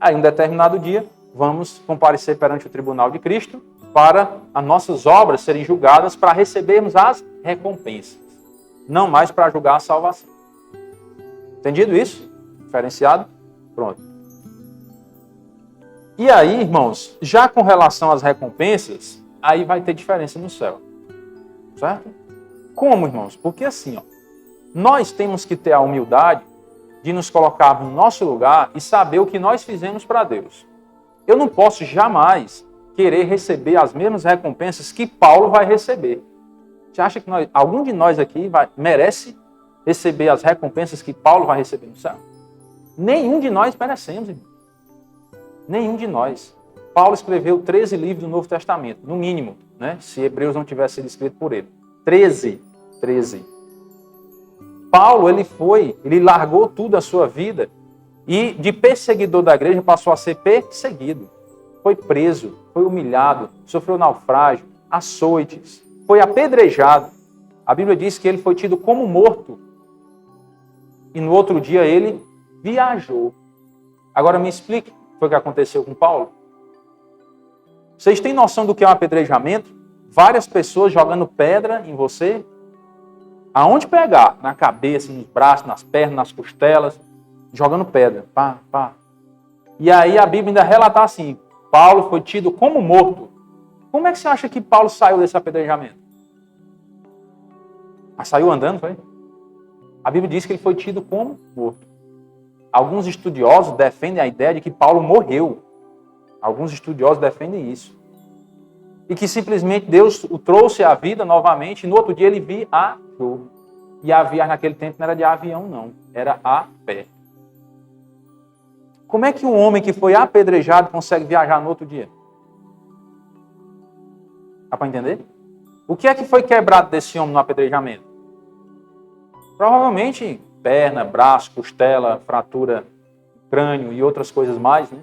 S1: Aí, um determinado dia, vamos comparecer perante o tribunal de Cristo para as nossas obras serem julgadas para recebermos as recompensas. Não mais para julgar a salvação. Entendido isso? Diferenciado? Pronto. E aí, irmãos, já com relação às recompensas, aí vai ter diferença no céu. Certo? Como, irmãos? Porque assim, ó, nós temos que ter a humildade de nos colocar no nosso lugar e saber o que nós fizemos para Deus. Eu não posso jamais querer receber as mesmas recompensas que Paulo vai receber. Você acha que algum de nós aqui merece receber as recompensas que Paulo vai receber no céu? Nenhum de nós merecemos, irmão. Nenhum de nós. Paulo escreveu 13 livros do Novo Testamento, no mínimo, né? Se Hebreus não tivesse sido escrito por ele. 13. Paulo, ele largou tudo a sua vida e de perseguidor da igreja passou a ser perseguido. Foi preso, foi humilhado, sofreu naufrágio, açoites, foi apedrejado. A Bíblia diz que ele foi tido como morto. E no outro dia ele viajou. Agora me explique o que foi que aconteceu com Paulo. Vocês têm noção do que é um apedrejamento? Várias pessoas jogando pedra em você. Aonde pegar? Na cabeça, nos braços, nas pernas, nas costelas. Jogando pedra. Pá, pá. E aí a Bíblia ainda relata assim. Paulo foi tido como morto. Como é que você acha que Paulo saiu desse apedrejamento? Mas saiu andando, foi? A Bíblia diz que ele foi tido como morto. Alguns estudiosos defendem a ideia de que Paulo morreu. Alguns estudiosos defendem isso. E que simplesmente Deus o trouxe à vida novamente e no outro dia ele viajou. E a viagem naquele tempo não era de avião, não. Era a pé. Como é que um homem que foi apedrejado consegue viajar no outro dia? Dá para entender? O que é que foi quebrado desse homem no apedrejamento? Provavelmente perna, braço, costela, fratura, crânio e outras coisas mais, né?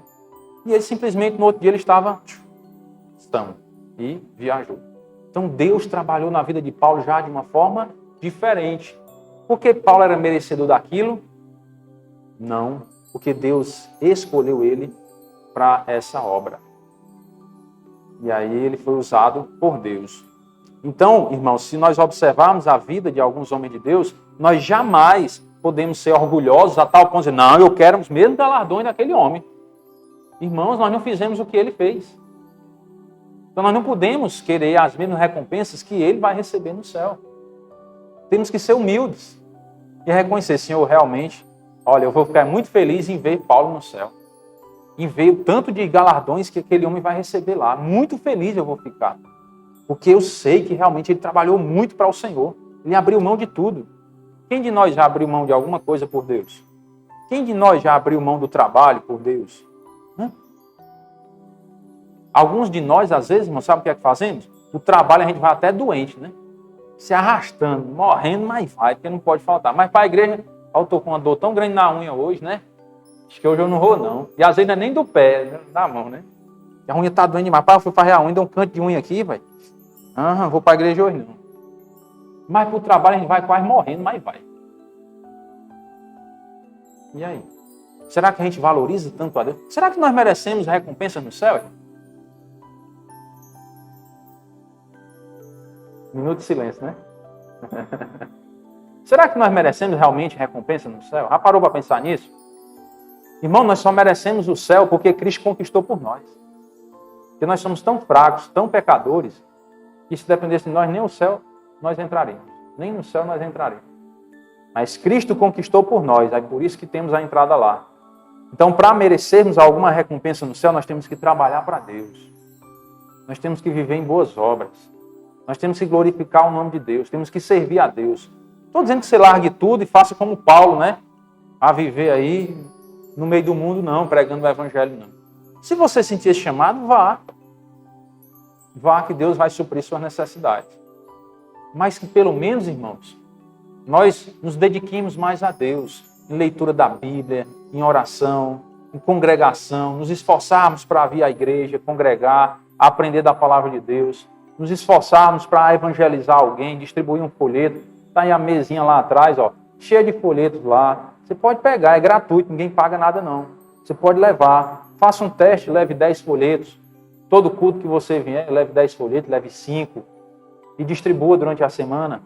S1: E ele simplesmente no outro dia ele estava e viajou. Então Deus trabalhou na vida de Paulo já de uma forma diferente. Porque Paulo era merecedor daquilo? Não, porque Deus escolheu ele para essa obra. E aí ele foi usado por Deus. Então, irmãos, se nós observarmos a vida de alguns homens de Deus, nós jamais podemos ser orgulhosos a tal ponto de dizer, não, eu quero os mesmos galardões daquele homem. Irmãos, nós não fizemos o que ele fez. Então nós não podemos querer as mesmas recompensas que ele vai receber no céu. Temos que ser humildes e reconhecer, Senhor, realmente, olha, eu vou ficar muito feliz em ver Paulo no céu. Em ver o tanto de galardões que aquele homem vai receber lá. Muito feliz eu vou ficar. Porque eu sei que realmente ele trabalhou muito para o Senhor. Ele abriu mão de tudo. Quem de nós já abriu mão de alguma coisa por Deus? Quem de nós já abriu mão do trabalho por Deus? Alguns de nós, às vezes, irmão, sabe o que é que fazemos? O trabalho a gente vai até doente, né? Se arrastando, morrendo, mas vai, porque não pode faltar. Mas para a igreja, eu estou com uma dor tão grande na unha hoje, né? Acho que hoje eu não vou, não. E às vezes não é nem do pé, da mão, né? E a unha está doendo demais. Pai, eu fui fazer a unha, deu um canto de unha aqui, velho. Vou para a igreja hoje, não. Mas para o trabalho a gente vai quase morrendo, mas vai. E aí? Será que a gente valoriza tanto a Deus? Será que nós merecemos recompensas no céu? Minuto de silêncio, né? Será que nós merecemos realmente recompensa no céu? Já parou para pensar nisso? Irmão, nós só merecemos o céu porque Cristo conquistou por nós. Porque nós somos tão fracos, tão pecadores, que se dependesse de nós, nem o céu nós entraremos. Nem no céu nós entraremos. Mas Cristo conquistou por nós, é por isso que temos a entrada lá. Então, para merecermos alguma recompensa no céu, nós temos que trabalhar para Deus. Nós temos que viver em boas obras. Nós temos que glorificar o nome de Deus. Temos que servir a Deus. Estou dizendo que você largue tudo e faça como Paulo, né? A viver aí no meio do mundo, não, pregando o evangelho, não. Se você sentir esse chamado, vá. Vá que Deus vai suprir suas necessidades. Mas que pelo menos, irmãos, nós nos dediquemos mais a Deus, em leitura da Bíblia, em oração, em congregação, nos esforçarmos para vir à igreja, congregar, aprender da palavra de Deus, nos esforçarmos para evangelizar alguém, distribuir um folheto. Está aí a mesinha lá atrás, ó, cheia de folhetos lá. Você pode pegar, é gratuito, ninguém paga nada não. Você pode levar, faça um teste, leve 10 folhetos. Todo culto que você vier, leve 10 folhetos, leve 5 e distribua durante a semana.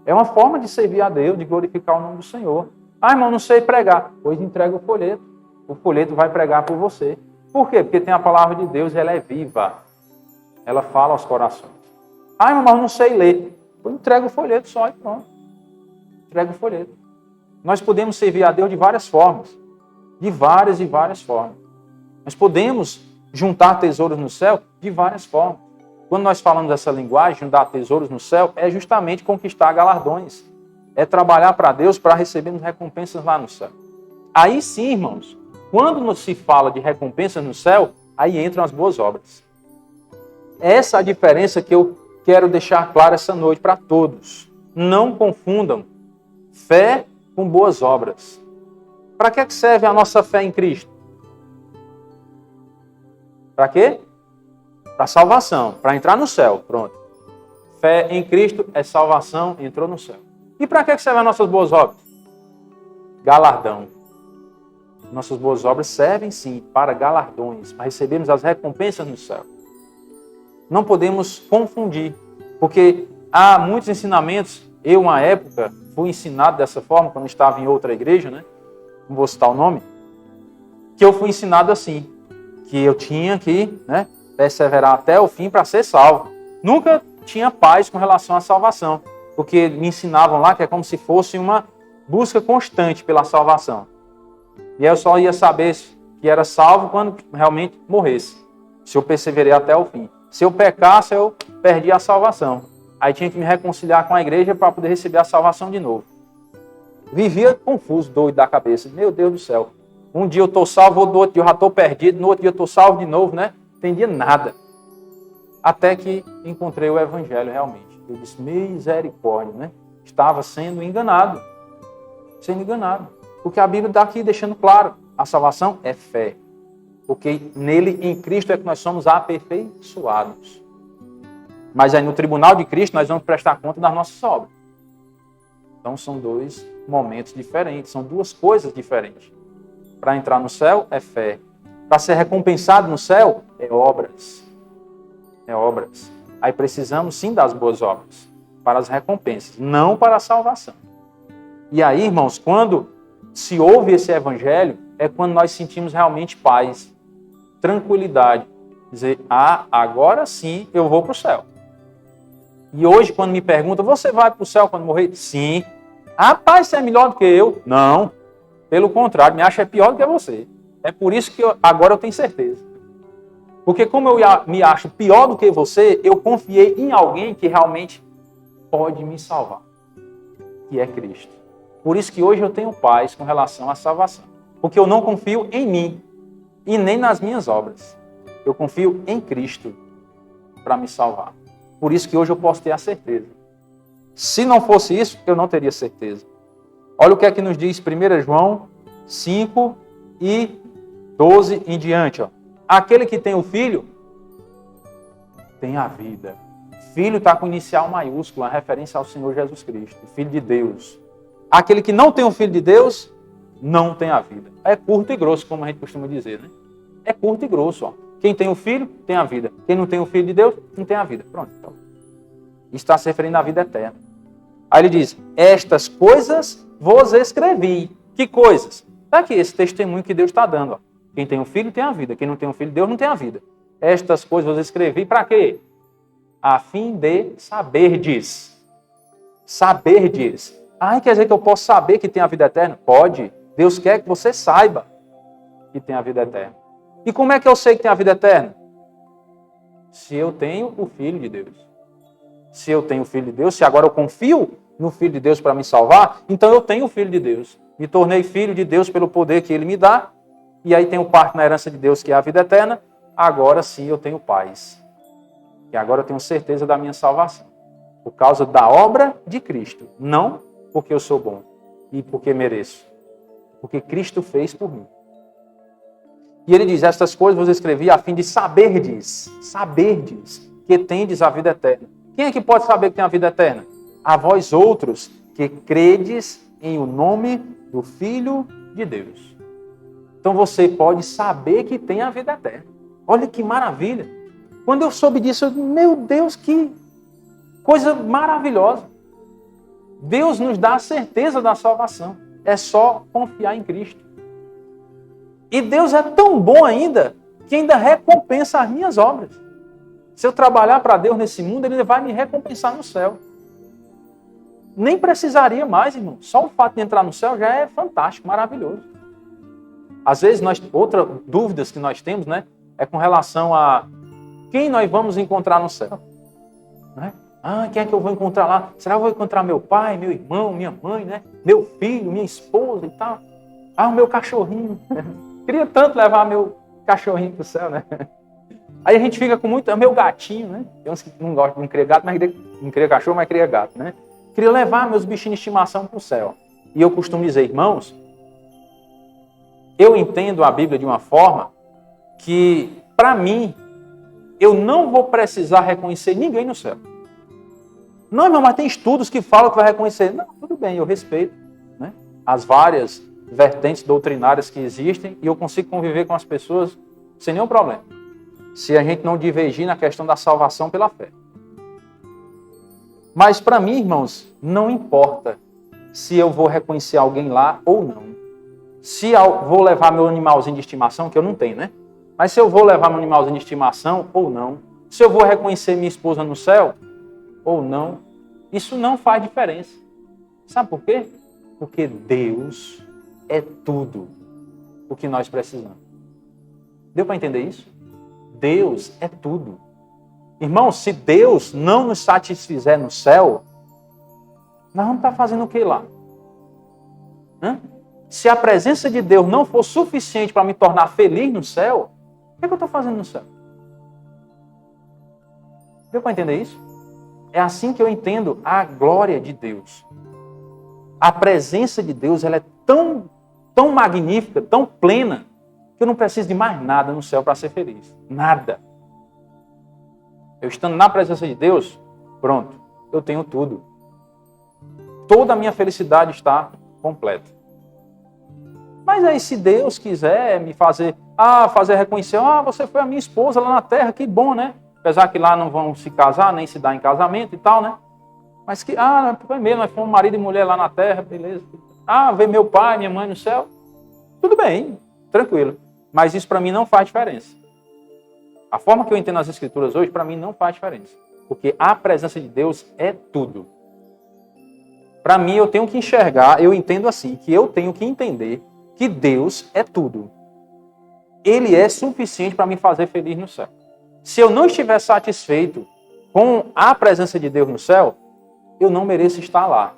S1: É uma forma de servir a Deus, de glorificar o nome do Senhor. Ah, irmão, não sei pregar. Pois entrega o folheto. O folheto vai pregar por você. Por quê? Porque tem a palavra de Deus e ela é viva. Ela fala aos corações. Ah, irmão, não sei ler. Pois entrega o folheto só e pronto. Entrega o folheto. Nós podemos servir a Deus de várias formas. De várias e várias formas. Nós podemos juntar tesouros no céu de várias formas. Quando nós falamos dessa linguagem, juntar tesouros no céu, é justamente conquistar galardões. É trabalhar para Deus para recebermos recompensas lá no céu. Aí sim, irmãos, quando se fala de recompensas no céu, aí entram as boas obras. Essa é a diferença que eu quero deixar clara essa noite para todos. Não confundam fé com boas obras. Para que serve a nossa fé em Cristo? Para quê? Para salvação, para entrar no céu, pronto. Fé em Cristo é salvação, entrou no céu. E para que servem as nossas boas obras? Galardão. Nossas boas obras servem sim para galardões, para recebermos as recompensas no céu. Não podemos confundir, porque há muitos ensinamentos. Eu, uma época, fui ensinado dessa forma, quando estava em outra igreja, né? Não vou citar o nome, que eu fui ensinado assim, que eu tinha que, né, perseverar até o fim para ser salvo. Nunca tinha paz com relação à salvação, porque me ensinavam lá que é como se fosse uma busca constante pela salvação. E eu só ia saber que era salvo quando realmente morresse, se eu perseverei até o fim. Se eu pecasse, eu perdia a salvação. Aí tinha que me reconciliar com a igreja para poder receber a salvação de novo. Vivia confuso, doido da cabeça. Meu Deus do céu. Um dia eu estou salvo, no outro dia eu já estou perdido, no outro dia eu estou salvo de novo, né? Não entendia nada. Até que encontrei o evangelho realmente. Eu disse, misericórdia, né? Estava sendo enganado. Sendo enganado. Porque a Bíblia está aqui deixando claro. A salvação é fé. Porque nele, em Cristo, é que nós somos aperfeiçoados. Mas aí no tribunal de Cristo nós vamos prestar conta das nossas obras. Então são dois momentos diferentes, são duas coisas diferentes. Para entrar no céu é fé. Para ser recompensado no céu é obras. É obras. Aí precisamos sim das boas obras para as recompensas, não para a salvação. E aí, irmãos, quando se ouve esse evangelho, é quando nós sentimos realmente paz, tranquilidade. Dizer, agora sim eu vou para o céu. E hoje, quando me perguntam, você vai para o céu quando morrer? Sim. Rapaz, você é melhor do que eu? Não. Pelo contrário, me acha pior do que você. É por isso que agora eu tenho certeza. Porque como eu me acho pior do que você, eu confiei em alguém que realmente pode me salvar. Que é Cristo. Por isso que hoje eu tenho paz com relação à salvação. Porque eu não confio em mim e nem nas minhas obras. Eu confio em Cristo para me salvar. Por isso que hoje eu posso ter a certeza. Se não fosse isso, eu não teria certeza. Olha o que é que nos diz 1 João 5 e 12 em diante. Ó. Aquele que tem o Filho, tem a vida. Filho está com inicial maiúsculo, a referência ao Senhor Jesus Cristo, Filho de Deus. Aquele que não tem o Filho de Deus, não tem a vida. É curto e grosso, como a gente costuma dizer, né? É curto e grosso, ó. Quem tem o Filho, tem a vida. Quem não tem o Filho de Deus, não tem a vida. Pronto. Então, está se referindo à vida eterna. Aí ele diz, estas coisas vos escrevi. Que coisas? Está aqui esse testemunho que Deus está dando. Ó. Quem tem o Filho, tem a vida. Quem não tem o Filho de Deus, não tem a vida. Estas coisas vos escrevi para quê? A fim de saberdes. Saberdes. Quer dizer que eu posso saber que tem a vida eterna? Pode. Deus quer que você saiba que tem a vida eterna. E como é que eu sei que tem a vida eterna? Se eu tenho o Filho de Deus. Se eu tenho o Filho de Deus, se agora eu confio no Filho de Deus para me salvar, então eu tenho o Filho de Deus. me tornei filho de Deus pelo poder que Ele me dá, e aí tenho parte na herança de Deus, que é a vida eterna, agora sim eu tenho paz. E agora eu tenho certeza da minha salvação. Por causa da obra de Cristo. Não porque eu sou bom e porque mereço. Porque Cristo fez por mim. E ele diz, estas coisas vos escrevi a fim de saberdes que tendes a vida eterna. Quem é que pode saber que tem a vida eterna? A vós outros que credes em o nome do Filho de Deus. Então você pode saber que tem a vida eterna. Olha que maravilha. Quando eu soube disso, eu disse, meu Deus, que coisa maravilhosa. Deus nos dá a certeza da salvação. É só confiar em Cristo. E Deus é tão bom ainda, que ainda recompensa as minhas obras. Se eu trabalhar para Deus nesse mundo, Ele vai me recompensar no céu. Nem precisaria mais, irmão. Só o fato de entrar no céu já é fantástico, maravilhoso. Às vezes, outra dúvidas que nós temos, né, é com relação a quem nós vamos encontrar no céu. Né? Quem é que eu vou encontrar lá? Será que eu vou encontrar meu pai, meu irmão, minha mãe, né? Meu filho, minha esposa e tal? O meu cachorrinho. Queria tanto levar meu cachorrinho para o céu, né? Aí a gente fica com muito... meu gatinho, né? Tem uns que não gostam, não cria gato, mas não cria cachorro, mas cria gato, né? Queria levar meus bichinhos de estimação para o céu. E eu costumo dizer, irmãos, eu entendo a Bíblia de uma forma que, para mim, eu não vou precisar reconhecer ninguém no céu. Não, irmão, mas tem estudos que falam que vai reconhecer. Não, tudo bem, eu respeito, né, as várias vertentes doutrinárias que existem e eu consigo conviver com as pessoas sem nenhum problema. Se a gente não divergir na questão da salvação pela fé. Mas para mim, irmãos, não importa se eu vou reconhecer alguém lá ou não. Se eu vou levar meu animalzinho de estimação, que eu não tenho, né? Mas se eu vou levar meu animalzinho de estimação ou não. Se eu vou reconhecer minha esposa no céu ou não. Isso não faz diferença. Sabe por quê? Porque Deus é tudo o que nós precisamos. Deu para entender isso? Deus é tudo. Irmão, se Deus não nos satisfizer no céu, nós vamos estar fazendo o que lá? Se a presença de Deus não for suficiente para me tornar feliz no céu, o que eu estou fazendo no céu? Deu para entender isso? É assim que eu entendo a glória de Deus. A presença de Deus ela é tão magnífica, tão plena, que eu não preciso de mais nada no céu para ser feliz. Nada. Eu estando na presença de Deus, pronto, eu tenho tudo. Toda a minha felicidade está completa. Mas aí se Deus quiser me fazer reconhecer, você foi a minha esposa lá na terra, que bom, né? Apesar que lá não vão se casar, nem se dar em casamento e tal, né? Mas que, foi mesmo, nós fomos marido e mulher lá na terra, beleza. Ver meu pai, minha mãe no céu, tudo bem, tranquilo. Mas isso para mim não faz diferença. A forma que eu entendo as Escrituras hoje, para mim não faz diferença. Porque a presença de Deus é tudo. Para mim, eu tenho que enxergar, eu entendo assim, que eu tenho que entender que Deus é tudo. Ele é suficiente para me fazer feliz no céu. Se eu não estiver satisfeito com a presença de Deus no céu, eu não mereço estar lá.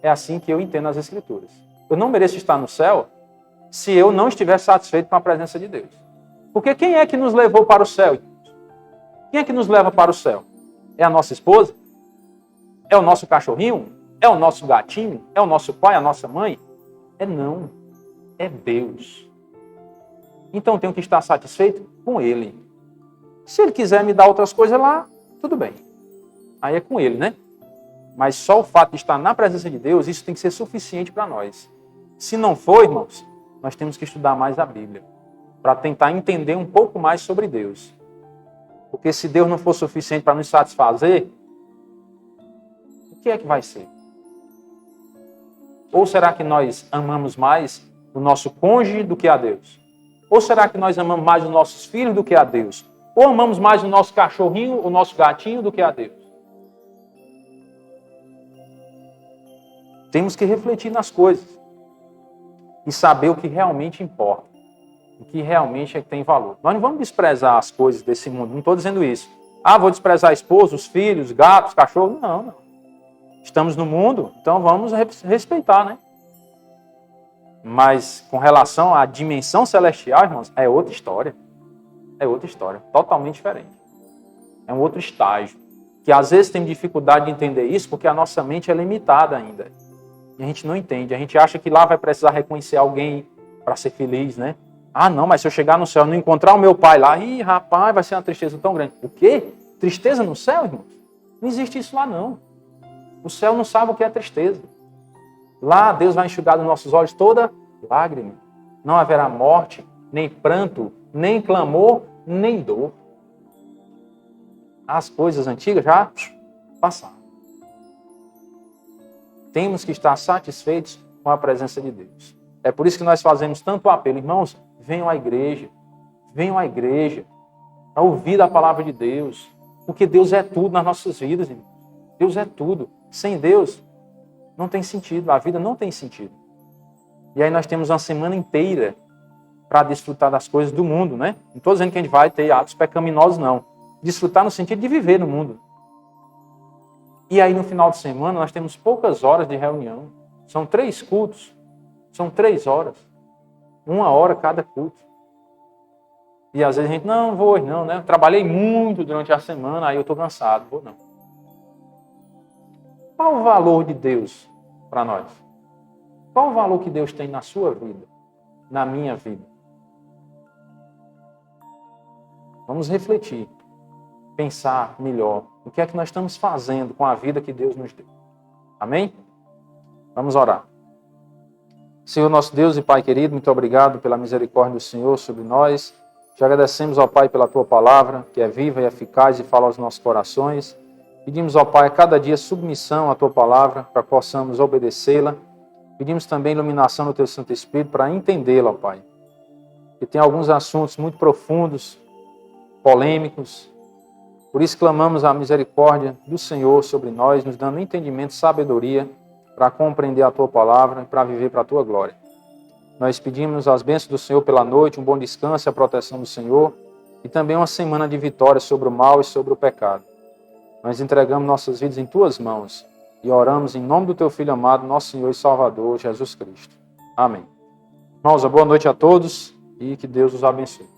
S1: É assim que eu entendo as Escrituras. Eu não mereço estar no céu se eu não estiver satisfeito com a presença de Deus. Porque quem é que nos levou para o céu? Quem é que nos leva para o céu? É a nossa esposa? É o nosso cachorrinho? É o nosso gatinho? É o nosso pai, a nossa mãe? Não. É Deus. Então eu tenho que estar satisfeito com Ele. Se Ele quiser me dar outras coisas lá, tudo bem. Aí é com Ele, né? Mas só o fato de estar na presença de Deus, isso tem que ser suficiente para nós. Se não for, irmãos, nós temos que estudar mais a Bíblia, para tentar entender um pouco mais sobre Deus. Porque se Deus não for suficiente para nos satisfazer, o que é que vai ser? Ou será que nós amamos mais o nosso cônjuge do que a Deus? Ou será que nós amamos mais os nossos filhos do que a Deus? Ou amamos mais o nosso cachorrinho, o nosso gatinho do que a Deus? Temos que refletir nas coisas e saber o que realmente importa, o que realmente é que tem valor. Nós não vamos desprezar as coisas desse mundo, não estou dizendo isso. Vou desprezar a esposa, os filhos, gatos, cachorros. Não. Estamos no mundo, então vamos respeitar, né? Mas com relação à dimensão celestial, irmãos, é outra história. É outra história, totalmente diferente. É um outro estágio. Que às vezes tem dificuldade de entender isso porque a nossa mente é limitada ainda. E a gente não entende. A gente acha que lá vai precisar reconhecer alguém para ser feliz, né? Ah, não, mas se eu chegar no céu e não encontrar o meu pai lá, ih, rapaz, vai ser uma tristeza tão grande. O quê? Tristeza no céu, irmãos? Não existe isso lá, não. O céu não sabe o que é tristeza. Lá Deus vai enxugar dos nossos olhos toda lágrima. Não haverá morte, nem pranto, nem clamor, nem dor. As coisas antigas já passaram. Temos que estar satisfeitos com a presença de Deus. É por isso que nós fazemos tanto apelo. Irmãos, venham à igreja. Venham à igreja a ouvir a palavra de Deus. Porque Deus é tudo nas nossas vidas, irmãos. Deus é tudo. Sem Deus, não tem sentido. A vida não tem sentido. E aí nós temos uma semana inteira para desfrutar das coisas do mundo, né? Não estou dizendo que a gente vai ter atos pecaminosos, não. Desfrutar no sentido de viver no mundo. E aí no final de semana nós temos poucas horas de reunião. São 3 cultos. São 3 horas. 1 hora cada culto. E às vezes a gente, não vou hoje não, né? Trabalhei muito durante a semana, aí eu estou cansado. Vou não. Qual o valor de Deus para nós? Qual o valor que Deus tem na sua vida? Na minha vida? Vamos refletir. Pensar melhor. O que é que nós estamos fazendo com a vida que Deus nos deu? Amém? Vamos orar. Senhor nosso Deus e Pai querido, muito obrigado pela misericórdia do Senhor sobre nós. Te agradecemos, ó Pai, pela Tua palavra, que é viva e eficaz e fala aos nossos corações. Pedimos, ó Pai, a cada dia submissão à Tua palavra, para que possamos obedecê-la. Pedimos também iluminação do Teu Santo Espírito para entendê-la, ó Pai. Que tem alguns assuntos muito profundos, polêmicos. Por isso clamamos a misericórdia do Senhor sobre nós, nos dando entendimento e sabedoria para compreender a Tua palavra e para viver para a Tua glória. Nós pedimos as bênçãos do Senhor pela noite, um bom descanso e a proteção do Senhor e também uma semana de vitória sobre o mal e sobre o pecado. Nós entregamos nossas vidas em Tuas mãos e oramos em nome do Teu Filho amado, nosso Senhor e Salvador, Jesus Cristo. Amém. Irmãos, boa noite a todos e que Deus os abençoe.